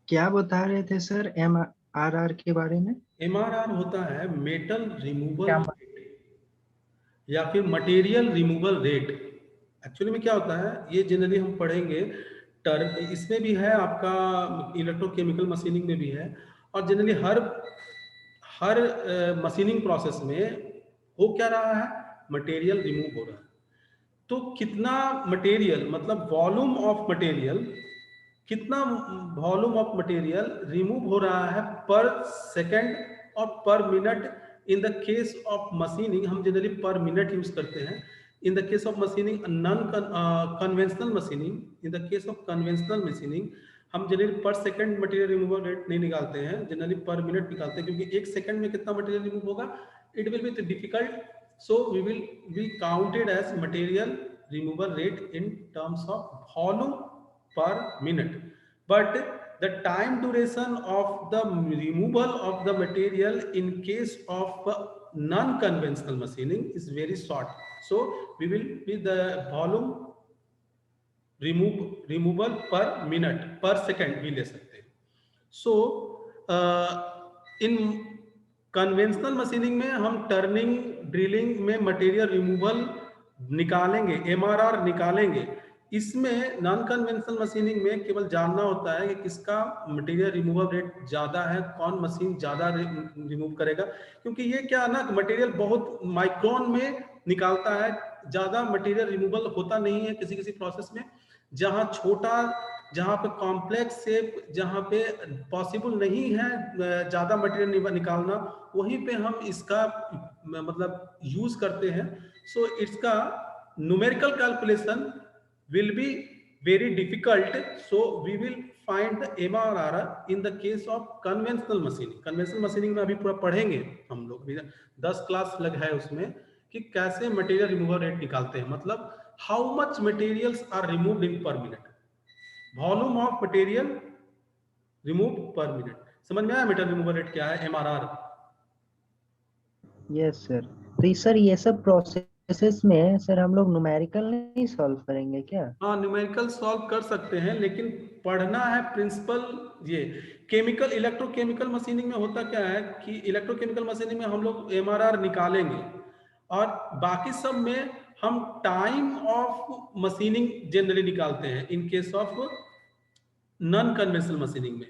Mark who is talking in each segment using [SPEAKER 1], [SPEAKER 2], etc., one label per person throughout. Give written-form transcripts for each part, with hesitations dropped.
[SPEAKER 1] क्या बता रहे थे सर MRR के बारे में?
[SPEAKER 2] एमआरआर होता है मेटल रिमूवल
[SPEAKER 1] क्या?
[SPEAKER 2] या फिर मटेरियल रिमूवल रेट। एक्चुअली में क्या होता है, ये जनरली हम पढ़ेंगे इसमें भी है आपका, इलेक्ट्रोकेमिकल मशीनिंग में भी है, और जनरली हर हर मशीनिंग प्रोसेस में हो क्या रहा है, मटेरियल रिमूव हो रहा है। तो कितना मटेरियल, मतलब वॉल्यूम ऑफ मटेरियल, कितना वॉल्यूम ऑफ मटेरियल रिमूव हो रहा है पर सेकेंड और पर minute. In the case of machining हम जनरली पर मिनट यूज करते हैं। इन the case of machining non conventional machining, in the case of conventional machining हम जनरली पर सेकंड मटेरियल रिमूवल रेट नहीं निकालते हैं, जनरली पर मिनट निकालते हैं, क्योंकि एक सेकंड में कितना मटेरियल रिमूव होगा, it will be difficult. So we will be counted as material removal rate in terms of volume per minute, but the time duration of the removal of the material in case of non-conventional machining is very short. So we will be the volume removal per minute per second भी ले सकते हैं। So इन conventional machining में हम turning drilling में material removal निकालेंगे, MRR निकालेंगे। इसमें नॉन कन्वेंशनल मशीनिंग में केवल जानना होता है कि किसका मटेरियल रिमूवल रेट ज़्यादा है, कौन मशीन ज़्यादा रिमूव करेगा, क्योंकि ये क्या है ना, मटेरियल बहुत माइक्रोन में निकालता है, ज़्यादा मटेरियल रिमूवल होता नहीं है किसी किसी प्रोसेस में। जहाँ छोटा, जहाँ पे कॉम्प्लेक्स शेप, जहाँ पे पॉसिबल नहीं है ज़्यादा मटेरियल निकालना, वहीं पे हम इसका मतलब यूज करते हैं। सो इसका numerical calculation will be very difficult, so we will find the MRR in the case of conventional machining। conventional machining में अभी पूरा पढ़ेंगे हम लोग, 10 क्लास लग है उसमें, कि कैसे मटेरियल रिमूवल रेट निकालते हैं, मतलब how much materials are removed in per minute, volume of material remove per minute. समझ में आया मटेरियल रिमूवल रेट क्या है, MRR?
[SPEAKER 1] Yes sir. तो सर ये सब प्रोसेसेस में सर हम लोग न्यूमेरिकल नहीं सॉल्व करेंगे क्या?
[SPEAKER 2] हाँ, न्यूमेरिकल सॉल्व कर सकते हैं, लेकिन पढ़ना है प्रिंसिपल। ये केमिकल इलेक्ट्रोकेमिकल मशीनिंग में होता क्या है कि इलेक्ट्रोकेमिकल मशीनिंग में हम लोग एमआरआर निकालेंगे, और बाकी सब में हम टाइम ऑफ मशीनिंग जनरली निकालते हैं in case of non conventional machining में।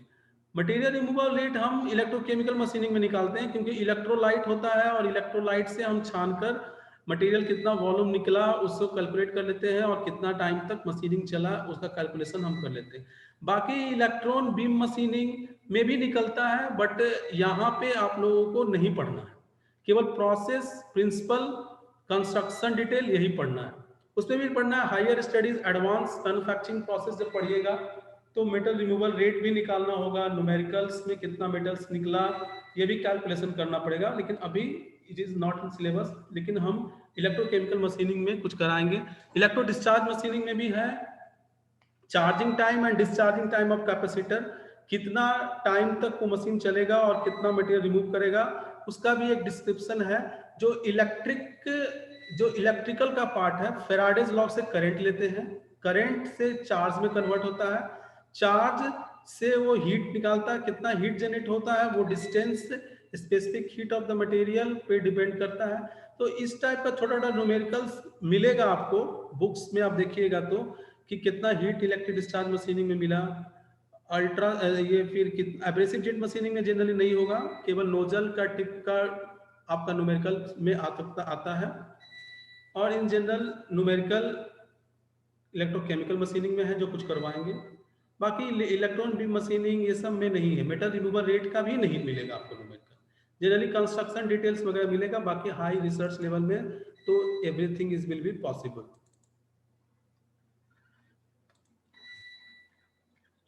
[SPEAKER 2] मटेरियल रिमूवल रेट हम इलेक्ट्रोकेमिकल मशीनिंग में निकालते हैं, क्योंकि इलेक्ट्रोलाइट होता है, और इलेक्ट्रोलाइट से हम छानकर मटेरियल कितना वॉल्यूम निकला उसको कैलकुलेट कर लेते हैं, और कितना टाइम तक मशीनिंग चला उसका कैलकुलेशन हम कर लेते हैं। बाकी इलेक्ट्रॉन बीम मशीनिंग में भी निकलता है, बट यहाँ पे आप लोगों को नहीं पढ़ना है, केवल प्रोसेस, प्रिंसिपल, कंस्ट्रक्शन डिटेल यही पढ़ना है। उसमें भी पढ़ना है higher studies, advance manufacturing process जब पढ़िएगा तो मेटल रिमूवल रेट भी निकालना होगा, न्यूमेरिकल्स में कितना मेटल्स निकला ये भी कैलकुलेशन करना पड़ेगा, लेकिन अभी it is not in syllabus. लेकिन हम इलेक्ट्रोकेमिकल मशीनिंग में कुछ कराएंगे। इलेक्ट्रो डिस्चार्ज मशीनिंग में भी है charging time and discharging time of capacitor, कितना टाइम तक वो मशीन चलेगा और कितना मटेरियल रिमूव करेगा, उसका भी एक डिस्क्रिप्शन है। जो इलेक्ट्रिकल का पार्ट है, फेराडेज लॉ से करंट लेते हैं, करंट से चार्ज में कन्वर्ट होता है, चार्ज से वो हीट निकालता है, कितना हीट जनरेट होता है वो distance, specific heat of the material पे डिपेंड करता है। तो इस टाइप का छोटा छोटा न्यूमेरिकल्स मिलेगा आपको बुक्स में, आप देखिएगा तो कि कितना हीट इलेक्ट्रिक डिस्चार्ज मशीनिंग में मिला। अल्ट्रा ये फिर एब्रेसिव जेट मशीनिंग में जनरली नहीं होगा, केवल नोजल का टिप का आपका न्यूमेरिकल में आता है, और in general numerical electrochemical machining में है जो कुछ करवाएंगे। बाकी इलेक्ट्रॉन बीम मशीनिंग ये सब में नहीं है, मेटल रिमूवल रेट का भी नहीं मिलेगा आपको न्यूमेरिकल, जनरली कंस्ट्रक्शन डिटेल्स वगैरह मिलेगा। बाकी हाई रिसर्च लेवल में तो everything is will be possible.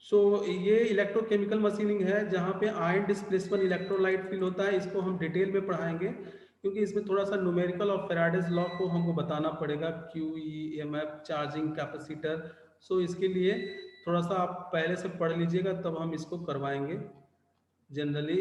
[SPEAKER 2] So ये इलेक्ट्रोकेमिकल मशीनिंग है जहाँ पे आयन डिस्प्लेसमेंट इलेक्ट्रोलाइट फील होता है, इसको हम डिटेल में पढ़ाएंगे, क्योंकि इसमें थोड़ा सा न्यूमेरिकल और फेराडेज लॉ को हमको बताना पड़ेगा, QE, EMF, चार्जिंग कैपेसिटर। सो इसके लिए थोड़ा सा आप पहले से पढ़ लीजिएगा, तब हम इसको करवाएंगे। जनरली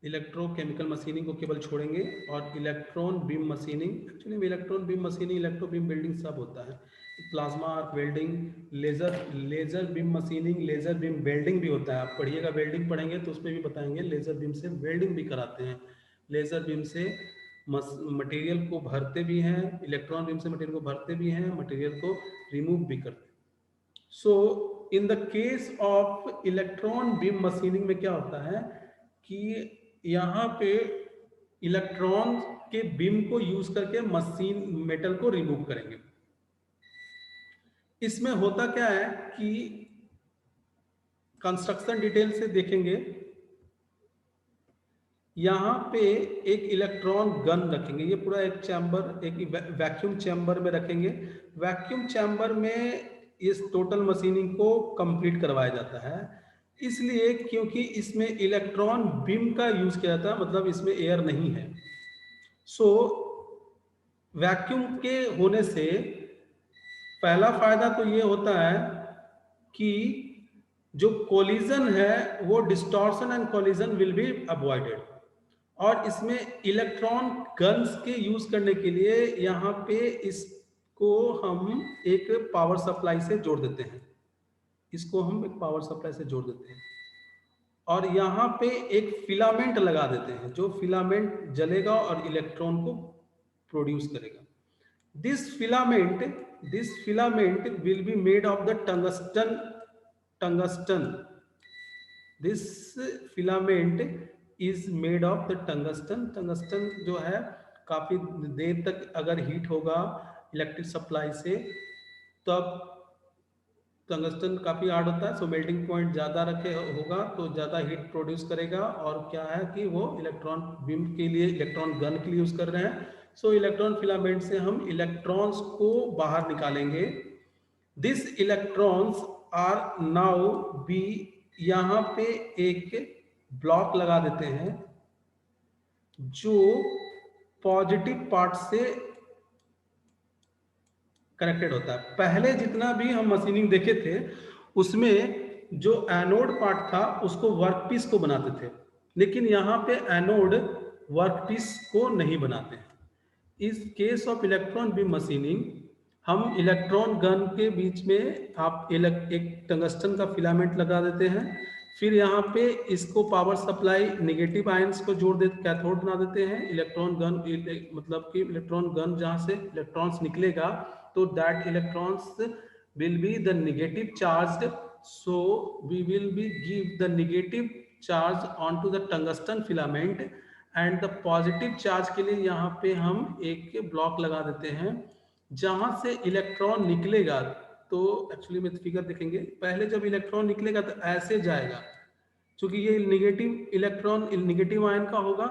[SPEAKER 2] इलेक्ट्रोकेमिकल मशीनिंग को केवल छोड़ेंगे, और इलेक्ट्रॉन बीम मशीनिंग, एक्चुअली में electron beam machining, electro beam building सब होता है, plasma arc welding, laser beam machining, laser beam welding भी होता है। आप पढ़िएगा, वेल्डिंग पढ़ेंगे तो उसमें भी बताएंगे। लेजर बीम से वेल्डिंग भी कराते हैं, लेजर बीम से मटेरियल को भरते भी हैं, इलेक्ट्रॉन बीम से मटेरियल को भरते भी हैं, मटेरियल को रिमूव भी करते हैं। So in the case of electron beam machining में क्या होता है कि यहाँ पे इलेक्ट्रॉन के बीम को यूज करके मशीन मेटल को रिमूव करेंगे। इसमें होता क्या है कि कंस्ट्रक्शन डिटेल से देखेंगे, यहाँ पे एक इलेक्ट्रॉन गन रखेंगे, ये पूरा एक चैम्बर, एक वैक्यूम चैम्बर में रखेंगे। वैक्यूम चैम्बर में इस टोटल मशीनिंग को कंप्लीट करवाया जाता है, इसलिए क्योंकि इसमें इलेक्ट्रॉन बीम का यूज किया जाता है, मतलब इसमें एयर नहीं है। सो वैक्यूम के होने से पहला फायदा तो ये होता है कि जो कोलिजन है वो distortion and collision will be avoided. और इसमें इलेक्ट्रॉन गन्स के यूज करने के लिए यहाँ पे इसको हम एक पावर सप्लाई से जोड़ देते हैं, इसको हम एक पावर सप्लाई से जोड़ देते हैं और यहाँ पे एक फिलामेंट लगा देते हैं, जो फिलामेंट जलेगा और इलेक्ट्रॉन को प्रोड्यूस करेगा। This filament will be made of the tungsten. This filament is made of the tungsten जो है काफी देर तक अगर हीट होगा इलेक्ट्रिक सप्लाई से तब टंगस्टन काफी हार्ड होता है, सो मेल्टिंग पॉइंट ज्यादा रखे होगा तो ज्यादा हीट प्रोड्यूस करेगा। और क्या है कि वो इलेक्ट्रॉन बीम के लिए, इलेक्ट्रॉन गन के लिए यूज कर रहे हैं। सो इलेक्ट्रॉन फिलामेंट से हम इलेक्ट्रॉन्स को बाहर निकालेंगे। This electrons are now be, यहाँ पे एक ब्लॉक लगा देते हैं जो पॉजिटिव पार्ट से कनेक्टेड होता है। पहले जितना भी हम मशीनिंग देखे थे उसमें जो एनोड पार्ट था उसको वर्कपीस को बनाते थे, लेकिन यहाँ पे एनोड वर्कपीस को नहीं बनाते। इस case of electron beam machining हम इलेक्ट्रॉन गन के बीच में आप एक टंगस्टन का फिलामेंट लगा देते हैं, फिर यहाँ पे इसको पावर सप्लाई नेगेटिव आयंस को जोड़ देते, कैथोड बना देते हैं। इलेक्ट्रॉन गन मतलब कि इलेक्ट्रॉन गन जहाँ से इलेक्ट्रॉन्स निकलेगा तो that electrons will be the negative charged, so we will be give the negative charge on to the tungsten filament and the positive charge के लिए यहाँ पे हम एक ब्लॉक लगा देते हैं जहां से इलेक्ट्रॉन निकलेगा। तो एक्चुअली में फिगर देखेंगे, पहले जब इलेक्ट्रॉन निकलेगा तो ऐसे जाएगा, क्योंकि ये नेगेटिव इलेक्ट्रॉन नेगेटिव आयन का होगा,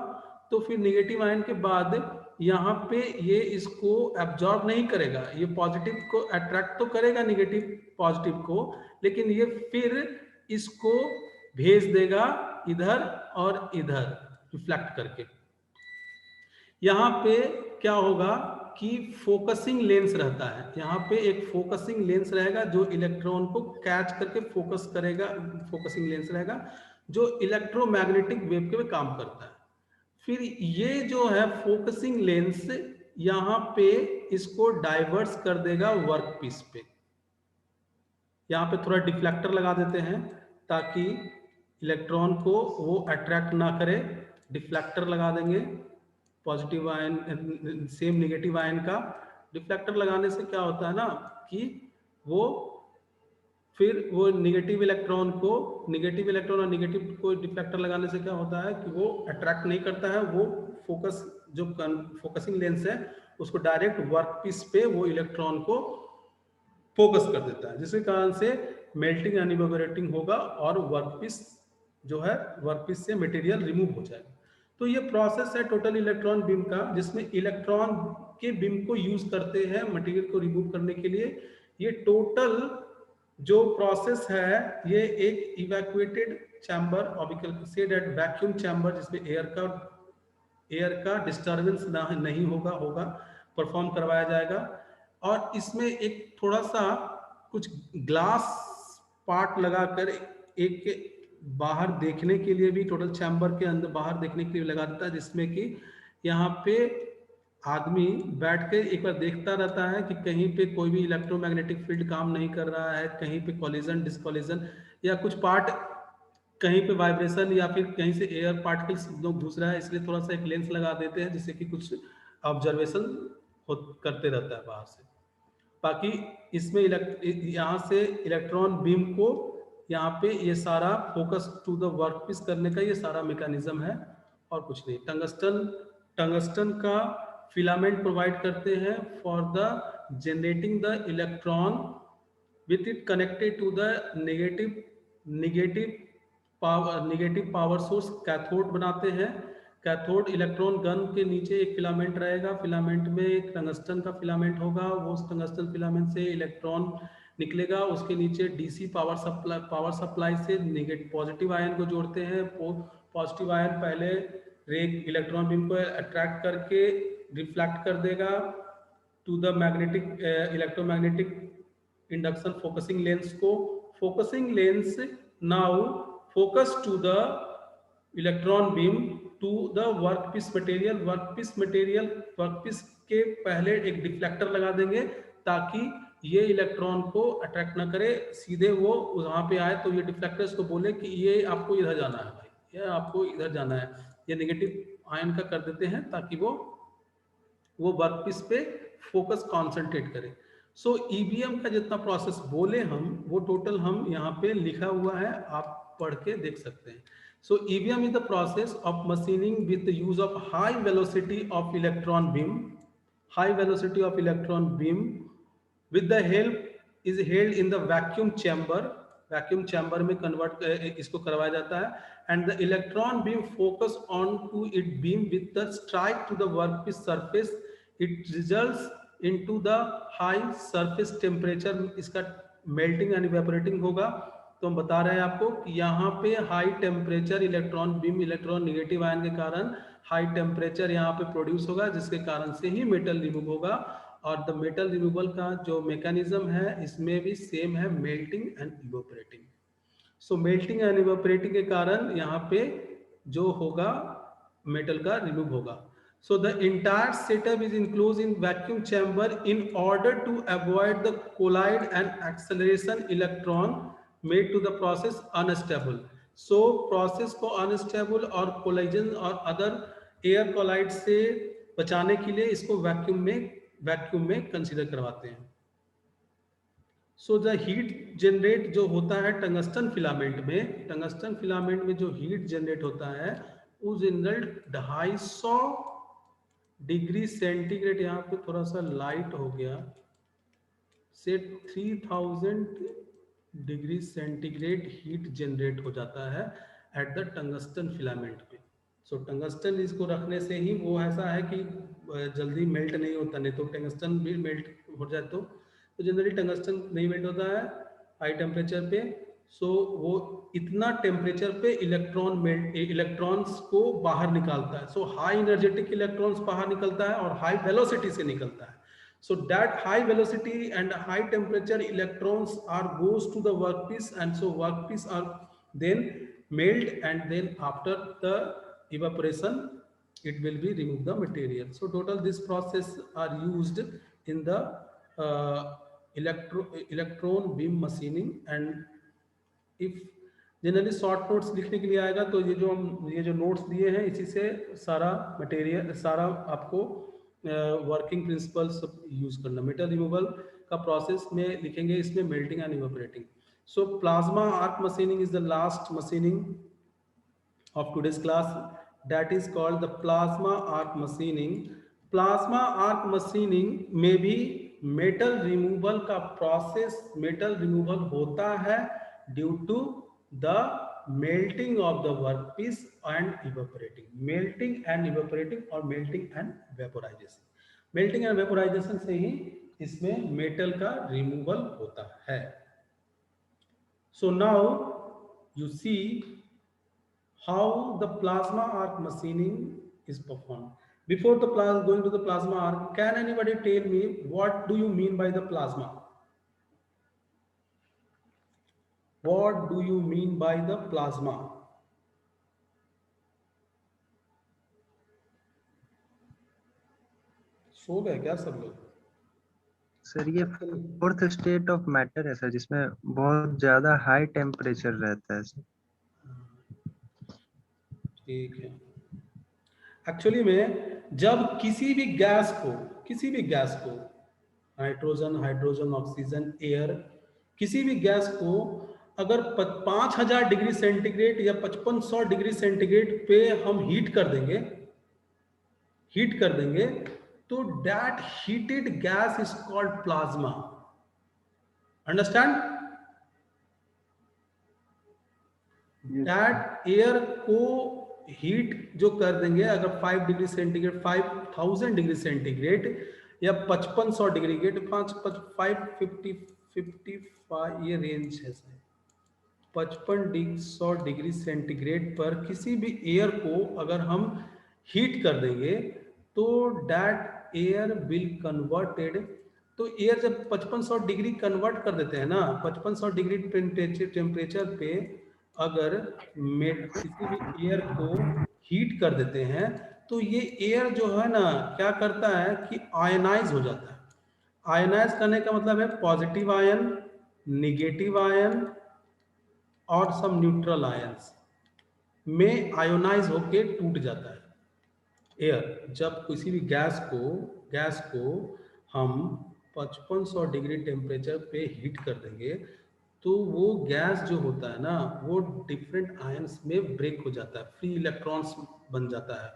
[SPEAKER 2] तो फिर नेगेटिव आयन के बाद यहाँ पे ये इसको एब्जॉर्ब नहीं करेगा, ये पॉजिटिव को अट्रैक्ट तो करेगा नेगेटिव पॉजिटिव को, लेकिन ये फिर इसको भेज देगा इधर और इधर रिफ्लेक्ट करके। यहाँ पे क्या होगा कि फोकसिंग लेंस रहता है, यहाँ पे एक फोकसिंग लेंस रहेगा जो इलेक्ट्रॉन को कैच करके फोकस करेगा, फोकसिंग लेंस रहेगा जो इलेक्ट्रोमैग्नेटिक वेव के काम करता है। फिर ये जो है फोकसिंग लेंस यहाँ पे इसको डाइवर्स कर देगा वर्कपीस पे। यहाँ पे थोड़ा डिफ्लेक्टर लगा देते हैं ताकि इलेक्ट्रॉन को वो अट्रैक्ट ना करे, डिफ्लेक्टर लगा देंगे positive ion same negative ion का। डिफ्लेक्टर लगाने से क्या होता है ना कि वो फिर वो नेगेटिव इलेक्ट्रॉन और नेगेटिव को डिफ्लेक्टर लगाने से क्या होता है कि वो अट्रैक्ट नहीं करता है, वो फोकस जो फोकसिंग लेंस है उसको डायरेक्ट वर्कपीस पे वो इलेक्ट्रॉन को फोकस कर देता है, जिसके कारण से मेल्टिंग एंड इवेपोरेटिंग होगा और वर्कपीस जो है वर्कपीस से मटेरियल रिमूव हो जाएगा। तो ये प्रोसेस है टोटल इलेक्ट्रॉन बीम का, जिसमें इलेक्ट्रॉन के बीम को यूज करते हैं मटेरियल को रिमूव करने के लिए। ये टोटल जो प्रोसेस है ये एक इवैक्यूएटेड चैम्बर और we can say that vacuum chamber, जिसमें एयर का डिस्टर्बेंस नहीं होगा परफॉर्म करवाया जाएगा। और इसमें एक थोड़ा सा कुछ ग्लास पार्ट लगाकर एक बाहर देखने के लिए भी टोटल चैम्बर के अंदर बाहर देखने के लिए लगा देता है, जिसमें कि यहाँ पे आदमी बैठ के एक बार देखता रहता है कि कहीं पे कोई भी इलेक्ट्रोमैग्नेटिक फील्ड काम नहीं कर रहा है, कहीं पे कॉलिजन डिसकॉलिजन या कुछ पार्ट कहीं पे वाइब्रेशन या फिर कहीं से एयर पार्टिकल्स लोग घुस रहा है, इसलिए थोड़ा सा एक लेंस लगा देते हैं जिससे कि कुछ ऑब्जर्वेशन करते रहता है बाहर से। बाकी इसमें यहाँ से इलेक्ट्रॉन बीम को यहाँ पे ये सारा focus to the work piece करने का ये सारा मैकेनिज्म है और कुछ नहीं। टंगस्टन टंगस्टन का फिलामेंट प्रोवाइड करते हैं for the generating the electron with it connected to the negative power source cathode बनाते हैं। कैथोड इलेक्ट्रॉन गन के नीचे एक फिलामेंट रहेगा, फिलामेंट में एक टंगस्टन का फिलामेंट होगा, वो उस टंगस्टन फिलामेंट से इलेक्ट्रॉन निकलेगा, उसके नीचे डीसी पावर सप्लाई से नेगेटिव पॉजिटिव आयन को जोड़ते हैं। पॉजिटिव आयन पहले रे इलेक्ट्रॉन बीम को अट्रैक्ट करके रिफ्लेक्ट कर देगा to the magnetic electromagnetic induction focusing lens को। Focusing lens now focus to the electron beam to the workpiece material. Workpiece के पहले एक डिफ्लेक्टर लगा देंगे ताकि ये इलेक्ट्रॉन को अट्रैक्ट ना करे, सीधे वो वहां पे आए, तो ये डिफ्लेक्टर्स को बोले कि ये आपको इधर जाना है भाई, ये आपको इधर जाना है, ये नेगेटिव आयन का कर देते हैं ताकि वो वर्कपीस पे फोकस कॉन्सेंट्रेट करे। सो ईबीएम का जितना प्रोसेस बोले हम वो टोटल हम यहाँ पे लिखा हुआ है, आप पढ़ के देख सकते हैं। So EBM is the process of machining with the use of high velocity of electron beam. High velocity of electron beam with the help is held in the vacuum chamber में कन्वर्ट इसको करवाया जाता है। and the electron beam focus on to it beam with the strike to the workpiece surface, it results into the high surface temperature। इसका melting and evaporating होगा। तो हम बता रहे हैं आपको कि यहाँ पे high temperature electron beam electron negative ion के कारण हाई टेम्परेचर यहाँ पे प्रोड्यूस होगा, जिसके कारण से ही मेटल रिमूव होगा। और द मेटल रिमूवल का जो मैकेनिज्म है इसमें भी सेम है, melting and evaporating. So melting and evaporating के कारण यहाँ पे जो होगा मेटल का रिमूव होगा। So the entire setup is enclose in vacuum chamber in order to avoid the collide and acceleration electron made to the process unstable. So process को unstable और कोलाइजन और अदर एयर कोलाइड से बचाने के लिए इसको vacuum में consider करवाते हैं। सो द हीट जनरेट जो होता है टंगस्टन फिलामेंट में जो हीट जनरेट होता है उस जनरल 250 डिग्री सेंटीग्रेड, यहाँ पे थोड़ा सा लाइट हो गया, से 3000 डिग्री सेंटीग्रेड हीट जनरेट हो जाता है एट द टंगस्टन फिलामेंट पे। सो टंगस्टन इसको रखने से ही वो ऐसा है कि जल्दी मेल्ट नहीं होता, नहीं तो टंगस्टन भी मेल्ट हो जाए तो जनरली टंगस्टन नहीं मेल्ट होता है हाई टेम्परेचर पे। सो वो इतना टेम्परेचर पे इलेक्ट्रॉन्स को बाहर निकालता है। सो हाई एनर्जेटिक इलेक्ट्रॉन्स बाहर निकलता है और हाई वेलोसिटी से निकलता है। So that high velocity and high temperature electrons are goes to the workpiece, and so workpiece are then melt, and then after the evaporation it will be remove the material. So total this process are used in the electron beam machining। and if generally short notes लिखने के लिए आएगा तो ये जो notes दिए हैं इसी से सारा मटेरियल सारा आपको वर्किंग प्रिंसिपल्स यूज करना। मेटल रिमूवल का प्रोसेस में लिखेंगे इसमें melting and evaporating. So plasma arc machining is the last machining of today's class, that is called the plasma arc machining. Plasma arc machining में भी metal removal का process metal removal होता है due to the melting of the workpiece and evaporating, melting and evaporating और melting and vaporization। melting and vaporization से ही इसमें metal का removal होता है। so now you see how the plasma arc machining is performed। before the going to the plasma arc, can anybody tell me what do you mean by the plasma? What do you mean by the plasma? सो गए क्या सब लोग?
[SPEAKER 1] Sir ये fourth state of matter है sir, जिसमें बहुत ज्यादा high temperature रहता है सर।
[SPEAKER 2] ठीक है। एक्चुअली में जब किसी भी गैस को हाइड्रोजन, ऑक्सीजन, एयर, किसी भी गैस को अगर 5000 डिग्री सेंटीग्रेड या 5500 डिग्री सेंटीग्रेड पे हम हीट कर देंगे तो that heated gas is called plasma. Understand? That air को हीट जो कर देंगे अगर 5 डिग्री सेंटीग्रेड, 5000 डिग्री सेंटीग्रेड या 5500 डिग्री गेट 55 ये रेंज है सर, 5500 डिग्री सेंटीग्रेड पर किसी भी एयर को अगर हम हीट कर देंगे तो दैट एयर विल कन्वर्टेड। तो एयर जब 5500 डिग्री कन्वर्ट कर देते हैं ना, 5500 डिग्री टेम्परेचर पे अगर किसी भी एयर को हीट कर देते हैं तो ये एयर जो है ना क्या करता है कि आयनाइज हो जाता है। आयनाइज करने का मतलब है पॉजिटिव आयन, निगेटिव आयन और सब न्यूट्रल आयंस में आयोनाइज होके टूट जाता है एयर। जब किसी भी गैस को हम 5500 डिग्री टेम्परेचर पे हीट कर देंगे तो वो गैस जो होता है ना वो डिफरेंट आयंस में ब्रेक हो जाता है, फ्री इलेक्ट्रॉन्स बन जाता है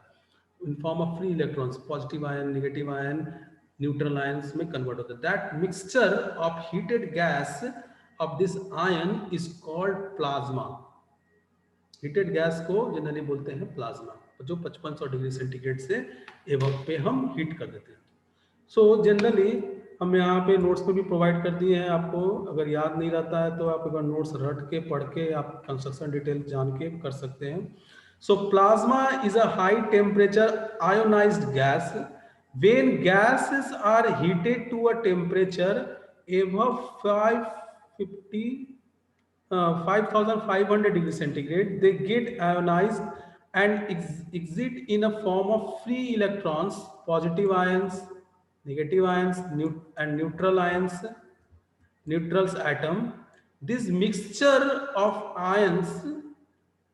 [SPEAKER 2] in form of free electrons, positive ion, negative ion, neutral ions में कन्वर्ट होता है। That mixture of heated gas off this ion is called plasma. Heated gas को जनरली बोलते हैं प्लाज्मा, जो 5500 डिग्री सेंटीग्रेड से एबव पे हम हीट कर देते हैं। सो जनरली हम यहाँ पे नोट्स में भी प्रोवाइड कर दिए हैं आपको, अगर याद नहीं रहता है तो आप एक बार नोट्स रट के पढ़ के आप कंस्ट्रक्शन डिटेल जान के कर सकते हैं। सो plasma is a high temperature ionised gas when gases are heated to a temperature above 5500 degree centigrade, they get ionized and exit in a form of free electrons, positive ions, negative ions, and neutral ions, neutrals atom. This mixture of ions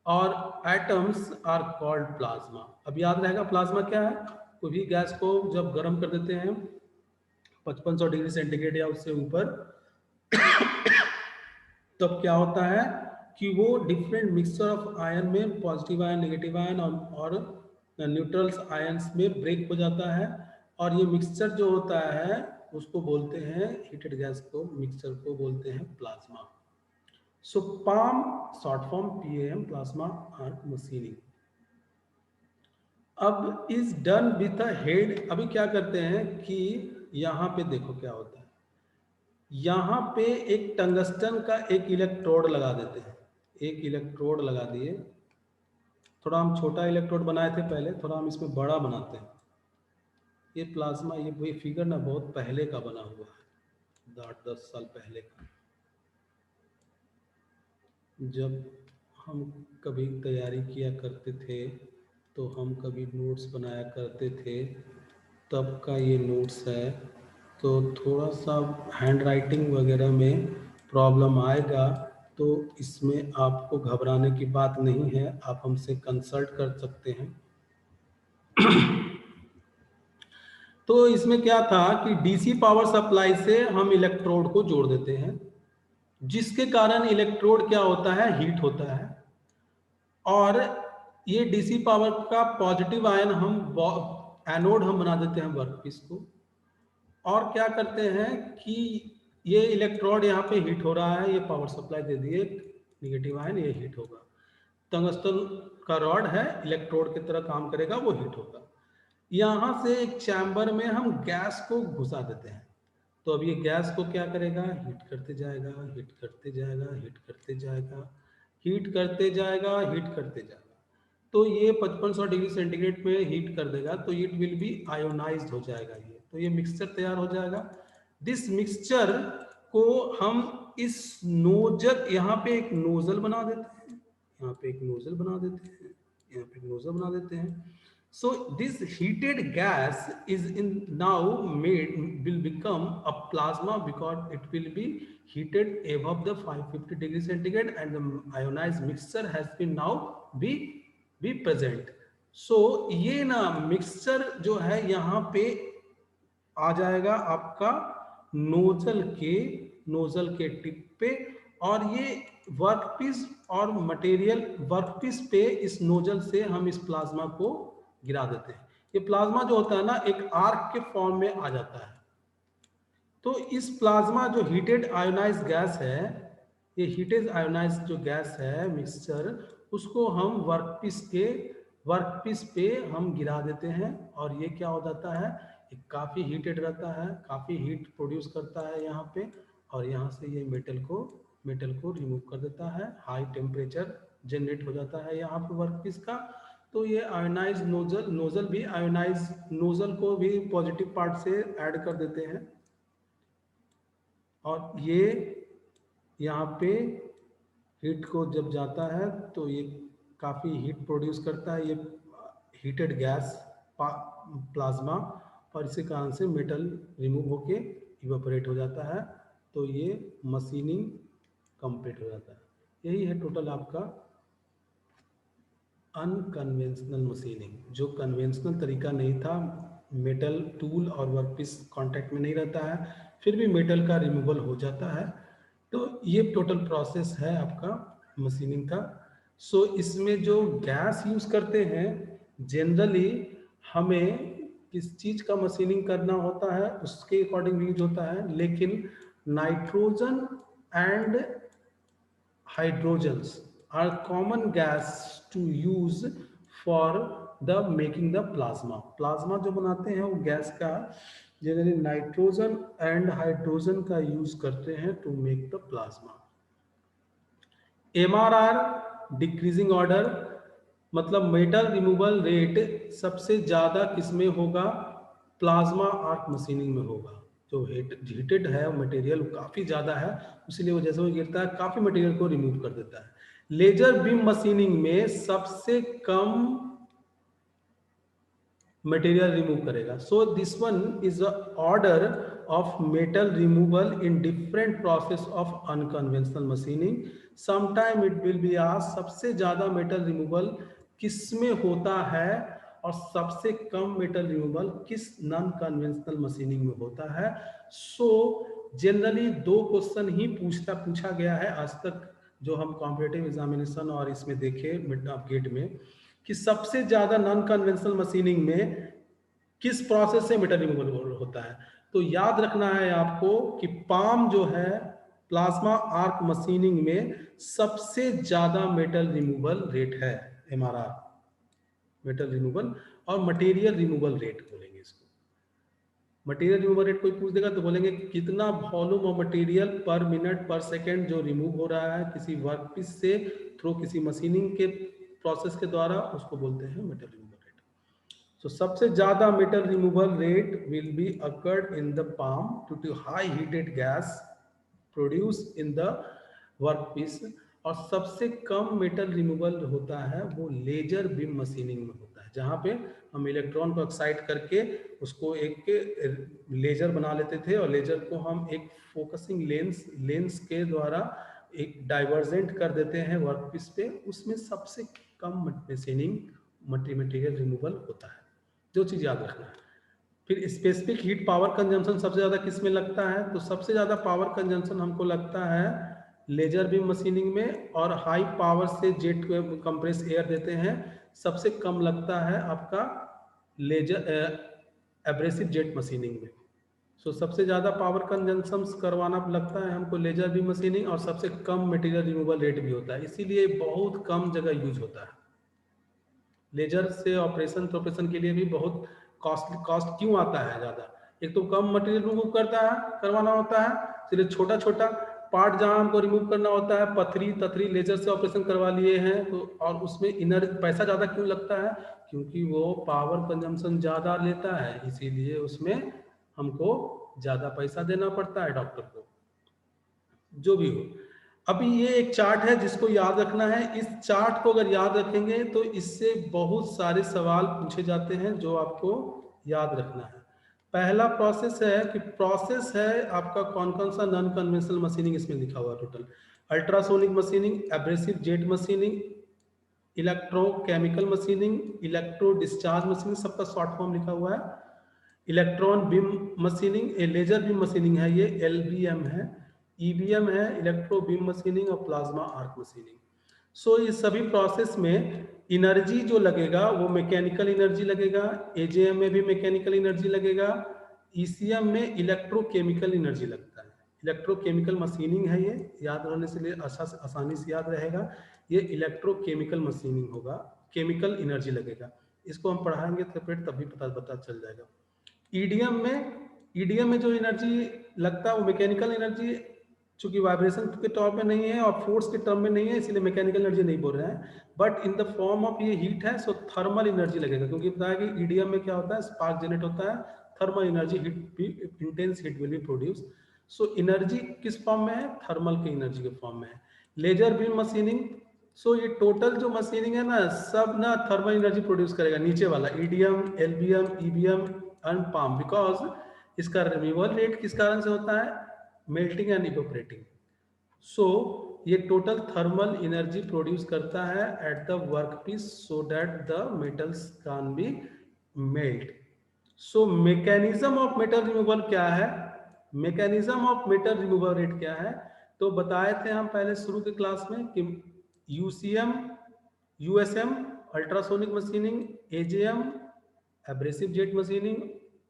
[SPEAKER 2] और atoms are called plasma. अब याद रहेगा plasma क्या है। कोई भी gas को जब गर्म कर देते हैं 5500 डिग्री सेंटीग्रेड या उससे ऊपर तब क्या होता है कि वो डिफरेंट मिक्सचर ऑफ आयन में पॉजिटिव आयन, नेगेटिव आयन और न्यूट्रल्स आयंस में ब्रेक हो जाता है और ये मिक्सचर जो होता है उसको बोलते हैं, हीटेड गैस को मिक्सचर को बोलते हैं plasma. So PAM short form PAM, plasma arc machining. अब is done with a head. अभी क्या करते हैं कि यहाँ पे देखो क्या होता है, यहाँ पे एक टंगस्टन का एक इलेक्ट्रोड लगा देते हैं, एक इलेक्ट्रोड लगा दिए। थोड़ा हम छोटा इलेक्ट्रोड बनाए थे पहले, थोड़ा हम इसमें बड़ा बनाते हैं। ये प्लाज्मा, ये फिगर ना बहुत पहले का बना हुआ है, 8-10 साल पहले का। जब हम कभी तैयारी किया करते थे तो हम कभी नोट्स बनाया करते थे, तब का ये नोट्स है। तो थोड़ा सा हैंड राइटिंग वगैरह में प्रॉब्लम आएगा तो इसमें आपको घबराने की बात नहीं है, आप हमसे कंसल्ट कर सकते हैं। तो इसमें क्या था कि डीसी पावर सप्लाई से हम इलेक्ट्रोड को जोड़ देते हैं, जिसके कारण इलेक्ट्रोड क्या होता है, हीट होता है। और ये डीसी पावर का पॉजिटिव आयन हम एनोड हम बना देते हैं वर्कपीस को। और क्या करते हैं कि ये इलेक्ट्रोड यहाँ पे हीट हो रहा है, ये पावर सप्लाई दे दिए, नेगेटिव आयन ये हीट होगा। टंगस्टन का रॉड है, इलेक्ट्रोड की तरह काम करेगा, वो हीट होगा। यहाँ से एक चैम्बर में हम गैस को घुसा देते हैं। तो अब ये गैस को क्या करेगा, हीट करते जाएगा, हीट करते जाएगा, हीट करते जाएगा, हीट करते जाएगा, हीट करते जाएगा। तो ये 5500 डिग्री सेंटीग्रेड पे हीट कर देगा तो इट विल बी आयोनाइज्ड हो जाएगा ये। तो ये मिक्सचर तैयार हो जाएगा। दिस मिक्सचर को हम इस नोजल, यहाँ पे एक नोजल बना देते हैं, यहाँ पे एक नोजल बना देते हैं, यहाँ पे एक नोजल बना देते हैं। So this heated gas is in now made will become a plasma because it will be heated above the 550 degree centigrade and the ionized mixture has been now be present. So ये ना mixture जो है यहाँ पे आ जाएगा आपका nozzle के tip पे, और ये वर्कपीस और मटेरियल वर्कपीस पे इस नोजल से हम इस प्लाज्मा को गिरा देते हैं। ये प्लाज्मा जो होता है ना एक आर्क के फॉर्म में आ जाता है। तो इस प्लाज्मा जो हीटेड आयोनाइज गैस है, ये हीटेड आयोनाइज जो गैस है मिक्सचर, उसको हम वर्कपीस पे हम गिरा देते हैं और ये क्या हो जाता है, ये काफ़ी हीटेड रहता है, काफ़ी हीट प्रोड्यूस करता है यहाँ पे, और यहाँ से ये मेटल को रिमूव कर देता है। हाई टेम्परेचर जनरेट हो जाता है यहाँ पे वर्कपीस का। तो ये आयोनाइज नोजल भी आयोनाइज नोजल को भी पॉजिटिव पार्ट से ऐड कर देते हैं, और ये यहाँ पे हीट को जब जाता है तो ये काफ़ी हीट प्रोड्यूस करता है, ये हीटेड गैस प्लाज्मा, और इसी कारण से मेटल रिमूव होके इवेपोरेट हो जाता है। तो ये मशीनिंग कंप्लीट हो जाता है। यही है टोटल आपका अनकन्वेंशनल मशीनिंग, जो कन्वेंशनल तरीका नहीं था, मेटल टूल और वर्कपीस कांटेक्ट में नहीं रहता है, फिर भी मेटल का रिमूवल हो जाता है। तो ये टोटल प्रोसेस है आपका मशीनिंग का। सो इसमें जो गैस यूज करते हैं जनरली हमें किस चीज का मशीनिंग करना होता है उसके अकॉर्डिंग यूज होता है, लेकिन nitrogen and hydrogens are common gas to use for the making the plasma. Plasma जो बनाते हैं वो गैस का जनरली नाइट्रोजन एंड हाइड्रोजन का यूज करते हैं to make the plasma. MRR decreasing order, मतलब मेटल रिमूवल रेट सबसे ज्यादा किसमें होगा, प्लाज्मा आर्क मशीनिंग में होगा। जो हीटेड है मटेरियल काफी ज्यादा है, इसलिए वो जैसे वो गिरता है काफी मटेरियल को रिमूव कर देता है। लेजर बीम मशीनिंग में सबसे कम मटेरियल रिमूव करेगा। So this one is the order of metal removal in different process of unconventional machining. Sometime it will be asked सबसे ज्यादा मेटल रिमूवल किस में होता है और सबसे कम मेटल रिमूवल किस नॉन कन्वेंशनल मशीनिंग में होता है। सो जनरली 2 क्वेश्चन ही पूछा गया है आज तक जो हम कॉम्पिटिटिव एग्जामिनेशन और इसमें देखे मिड ऑफ गेट में, कि सबसे ज्यादा नॉन कन्वेंशनल मशीनिंग में किस प्रोसेस से मेटल रिमूवल होता है। तो याद रखना है आपको कि पाम जो है प्लाज्मा आर्क मशीनिंग में सबसे ज्यादा मेटल रिमूवल रेट है, MRR मेटल रिमूवल, और मटेरियल रिमूवल रेट बोलेंगे इसको। मटेरियल रिमूवल रेट कोई पूछ देगा तो बोलेंगे कितना वॉल्यूम ऑफ मटेरियल पर मिनट पर सेकंड जो रिमूव हो रहा है किसी वर्कपीस से थ्रू किसी मशीनिंग के प्रोसेस के द्वारा, उसको बोलते हैं मेटल रिमूवल रेट। सो सबसे ज्यादा metal removal rate will be occurred in the PAM due to high heated gas produce in the workpiece, और सबसे कम मेटल रिमूवल होता है वो लेजर बीम मशीनिंग में होता है, जहाँ पे हम इलेक्ट्रॉन को एक्साइट करके उसको एक लेजर बना लेते थे, और लेजर को हम एक फोकसिंग लेंस के द्वारा एक डाइवर्जेंट कर देते हैं वर्कपीस पे, उसमें सबसे कम मशीनिंग मटेरियल रिमूवल होता है। जो चीज़ याद रखना है। फिर स्पेसिफिक हीट पावर कंजम्पशन सबसे ज़्यादा किस में लगता है, तो सबसे ज़्यादा पावर कंजम्पशन हमको लगता है लेजर बीम मशीनिंग में, और हाई पावर से जेट कंप्रेस एयर देते हैं सबसे कम लगता है आपका लेजर एब्रेसिव जेट मशीनिंग में। सो सबसे ज़्यादा पावर कंजम्पशन करवाना लगता है हमको लेजर बीम मशीनिंग, और सबसे कम मटेरियल रिमूवल रेट भी होता है, इसीलिए बहुत कम जगह यूज होता है। लेजर से ऑपरेशन के लिए भी बहुत कॉस्ट क्यों आता है ज़्यादा, एक तो कम मटेरियल रिमूव करवाना होता है, इसलिए छोटा छोटा पार्ट जहाँ हमको रिमूव करना होता है, पथरी लेजर से ऑपरेशन करवा लिए हैं तो, और उसमें इनर पैसा ज़्यादा क्यों लगता है, क्योंकि वो पावर कंजम्पशन ज़्यादा लेता है, इसीलिए उसमें हमको ज़्यादा पैसा देना पड़ता है डॉक्टर को। जो भी हो, अभी ये एक चार्ट है जिसको याद रखना है। इस चार्ट को अगर याद रखेंगे तो इससे बहुत सारे सवाल पूछे जाते हैं जो आपको याद रखना है। पहला प्रोसेस है कि प्रोसेस है आपका कौन कौन सा नॉन कन्वेंशनल मशीनिंग इसमें लिखा हुआ है total. Ultrasonic machining, abrasive jet machining, electrochemical machining, electro discharge machining, सबका शॉर्ट फॉर्म लिखा हुआ है। Electron beam machining, laser beam machining है, ये LBM है, EBM है, इलेक्ट्रो बीम मशीनिंग और प्लाज्मा आर्क मशीनिंग। सो ये सभी प्रोसेस में एनर्जी जो लगेगा वो मैकेनिकल एनर्जी लगेगा, AJM में भी मैकेनिकल एनर्जी लगेगा, ECM में इलेक्ट्रोकेमिकल एनर्जी लगता है। इलेक्ट्रोकेमिकल मशीनिंग है, ये याद रहने से लिए आसानी से याद रहेगा, ये इलेक्ट्रोकेमिकल मशीनिंग होगा, केमिकल एनर्जी लगेगा। इसको हम पढ़ाएंगे सेपरेट तभी पता चल जाएगा। ईडीएम में जो एनर्जी लगता है वो मैकेनिकल एनर्जी, चूंकि वाइब्रेशन के टर्म में नहीं है और फोर्स के टर्म में नहीं है इसलिए मैकेनिकल एनर्जी नहीं बोल रहे हैं, but in the form of ये हीट है, सो थर्मल एनर्जी लगेगा, क्योंकि बताया कि ईडीएम में क्या होता है, स्पार्क जनरेट होता है, thermal energy heat, intense heat will be produce. So energy किस फॉर्म में है, थर्मल की एनर्जी के फॉर्म में है। लेजर बीम मशीनिंग, सो ये टोटल जो मशीनिंग है ना, सब ना थर्मल एनर्जी प्रोड्यूस करेगा, नीचे वाला EDM, LBM, EBM and palm, because इसका रिमूवल रेट किस कारण से होता है, मेल्टिंग एंड इवेपोरेटिंग। सो ये टोटल थर्मल एनर्जी प्रोड्यूस करता है at the work piece so that the metals can be melt. So mechanism of metal removal क्या है, mechanism of metal removal rate क्या है, तो बताए थे हम पहले शुरू के क्लास में कि UCM, USM ultrasonic machining, AJM abrasive jet machining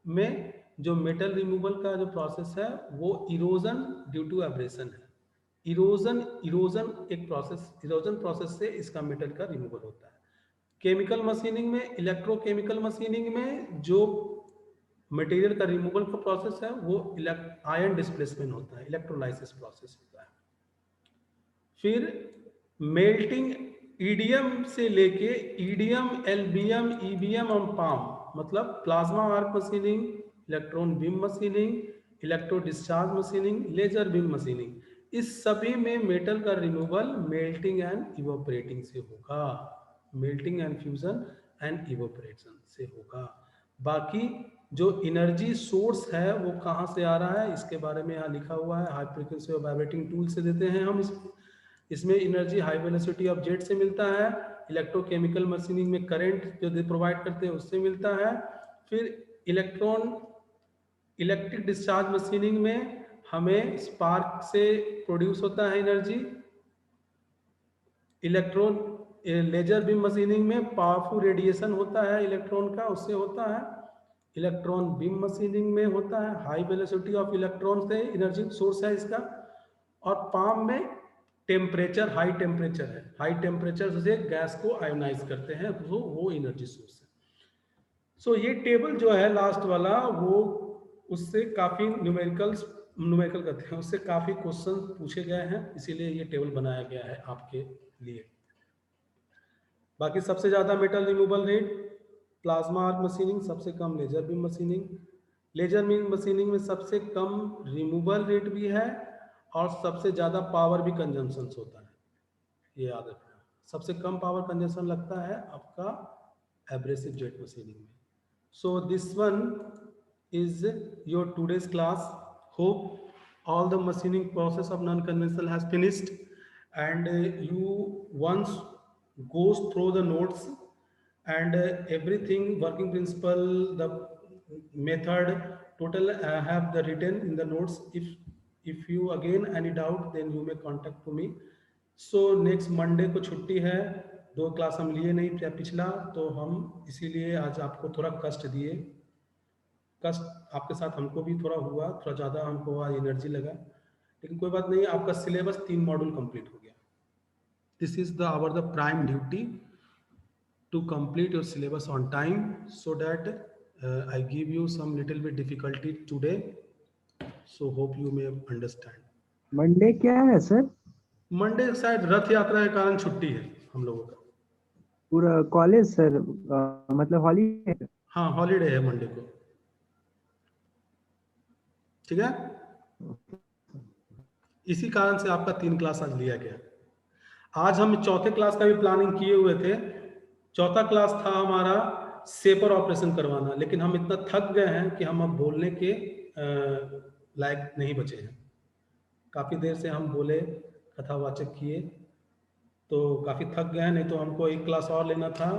[SPEAKER 2] में जो मेटल रिमूवल का जो प्रोसेस है वो इरोजन ड्यू टू एब्रेशन है। इरोजन एक प्रोसेस, इरोजन प्रोसेस से इसका मेटल का रिमूवल होता है। केमिकल मशीनिंग में, इलेक्ट्रोकेमिकल मशीनिंग में जो मटेरियल का रिमूवल का प्रोसेस है वो आयन डिस्प्लेसमेंट होता है, इलेक्ट्रोलाइसिस प्रोसेस होता है। फिर मेल्टिंग ईडीएम से लेके ईडीएम, LBM, EBM और पाम, मतलब plasma arc machining, electron beam machining, electro discharge machining, laser beam machining, इस सभी में मेटल का रिमूवल मेल्टिंग एंड इवोपरेटिंग से होगा, melting and fusion and evaporation से होगा। बाकी जो एनर्जी सोर्स है वो कहाँ से आ रहा है इसके बारे में यहाँ लिखा हुआ है, हाई फ्रीक्वेंसी और वाइब्रेटिंग टूल से देते हैं हम इसमें energy high velocity of jet से मिलता है, इलेक्ट्रोकेमिकल मशीनिंग में करंट जो प्रोवाइड करते हैं उससे मिलता है, फिर इलेक्ट्रिक डिस्चार्ज मशीनिंग में हमें स्पार्क से प्रोड्यूस होता है energy, electron laser beam machining में पावरफुल रेडिएशन होता है इलेक्ट्रॉन का, उससे होता है, इलेक्ट्रॉन बीम मशीनिंग में होता है हाई वेलोसिटी ऑफ इलेक्ट्रॉन से एनर्जी सोर्स है इसका, और पाम में टेम्परेचर, हाई टेम्परेचर है, हाई टेम्परेचर से गैस को आयोनाइज करते हैं तो वो एनर्जी सोर्स है। सो ये टेबल जो है लास्ट वाला वो उससे काफी न्यूमेरिकल करते हैं, उससे काफी क्वेश्चन पूछे गए हैं, इसीलिए ये टेबल बनाया गया है आपके लिए। बाकी सबसे ज्यादा metal removal rate plasma arc machining, सबसे कम laser beam machining. Laser beam machining में सबसे कम रिमूवल रेट भी है और सबसे ज्यादा पावर भी कंजम्पशन होता है, ये याद रखना। सबसे कम पावर कंजम्पशन लगता है आपका एब्रेसिव जेट मशीनिंग में। So this one is your today's class. Hope all the machining process of non-conventional has finished, and you once goes through the notes and everything, working principle, the method, total have the written in the notes. If you again any doubt, then you may contact to me. So next Monday को छुट्टी है, 2 class हम लिए नहीं पिछला, तो हम इसीलिए आज आपको थोड़ा कष्ट दिए। कष्ट आपके साथ हमको भी थोड़ा हुआ, थोड़ा ज़्यादा हमको आज एनर्जी लगा, लेकिन कोई बात नहीं, आपका सिलेबस 3 मॉड्यूल कंप्लीट हो गया। This is the our the prime duty to complete your syllabus on time, so that I give you some little bit difficulty today, so hope you may understand.
[SPEAKER 1] Monday क्या है sir?
[SPEAKER 2] Monday शायद रथ यात्रा के कारण छुट्टी है हम लोगों का
[SPEAKER 1] पूरा कॉलेज सर, मतलब हॉलीडे?
[SPEAKER 2] हाँ, हॉलीडे है मंडे को, ठीक है। इसी कारण से आपका 3 क्लास आज लिया गया। आज हम चौथे क्लास का भी प्लानिंग किए हुए थे। चौथा क्लास था हमारा सेपर ऑपरेशन करवाना, लेकिन हम इतना थक गए हैं कि हम अब बोलने के लायक नहीं बचे हैं। काफ़ी देर से हम बोले, कथावाचक किए, तो काफ़ी थक गए हैं। नहीं तो हमको एक क्लास और लेना था,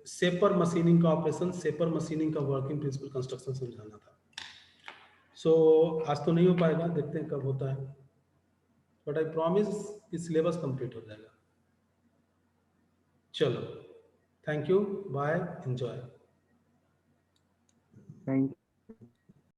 [SPEAKER 2] सेपर मशीनिंग का ऑपरेशन, सेपर मशीनिंग का वर्किंग प्रिंसिपल कंस्ट्रक्शन समझाना था। सो आज तो नहीं हो पाएगा, देखते हैं कब होता है, बट आई प्रॉमिस कि सिलेबस कंप्लीट हो जाएगा। चलो, thank you, bye, enjoy.
[SPEAKER 1] Thank